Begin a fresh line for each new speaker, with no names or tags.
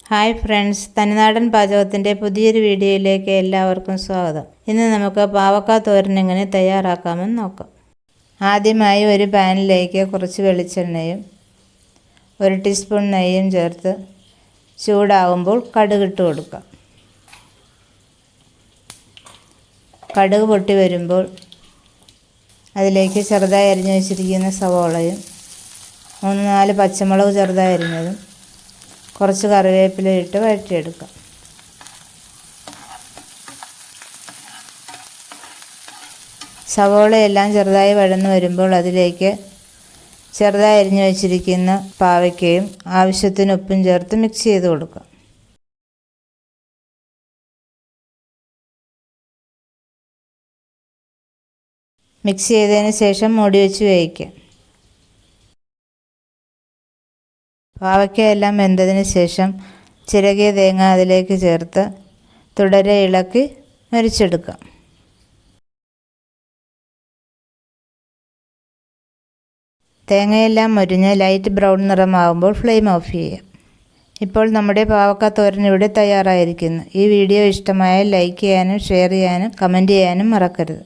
Hi friends, തനിനാടൻ പാചകത്തിൻ്റെ പുതിയൊരു വീഡിയോയിലേക്ക് എല്ലാവർക്കും സ്വാഗതം. ഇന്ന് നമുക്ക് പാവയ്ക്ക തോരൻ എങ്ങനെ തയ്യാറാക്കാമെന്ന് നോക്കാം. ആദ്യമായി ഒരു പാനിലേക്ക് കുറച്ച് വെളിച്ചെണ്ണയും 1 ടീസ്പൂൺ നെയ്യും ചേർത്ത് ചൂടാകുമ്പോൾ കടുകിട്ട് കൊടുക്കാം. കടുക് പൊട്ടി വരുമ്പോൾ അതിലേക്ക് ചെറുതായി അരിഞ്ഞു വെച്ചിരിക്കുന്ന സവോളയും 3-4 പച്ചമുളക് ചെറുതായി അരിഞ്ഞതും കുറച്ച് കറിവേപ്പില ഇട്ട് വഴറ്റിയെടുക്കാം. സവോളയെല്ലാം ചെറുതായി വഴന്നു വരുമ്പോൾ അതിലേക്ക് ചെറുതായി അരിഞ്ഞു വെച്ചിരിക്കുന്ന പാവയ്ക്കയും ആവശ്യത്തിന് ഉപ്പും ചേർത്ത് മിക്സ് ചെയ്ത് കൊടുക്കാം. മിക്സ് ചെയ്തതിന് ശേഷം മൂടി വെച്ച് വേവിക്കാം. പാവയ്ക്ക എല്ലാം വെന്തതിന് ശേഷം ചിരകിയ തേങ്ങ അതിലേക്ക് ചേർത്ത് തുടരെ ഇളക്കി മൊരിച്ചെടുക്കാം. തേങ്ങയെല്ലാം മൊരിഞ്ഞ് ലൈറ്റ് ബ്രൗൺ നിറമാകുമ്പോൾ ഫ്ലെയിം ഓഫ് ചെയ്യാം. ഇപ്പോൾ നമ്മുടെ പാവയ്ക്ക തോരൻ ഇവിടെ തയ്യാറായിരിക്കുന്നു. ഈ വീഡിയോ ഇഷ്ടമായാൽ ലൈക്ക് ചെയ്യാനും ഷെയർ ചെയ്യാനും കമൻറ്റ് ചെയ്യാനും മറക്കരുത്.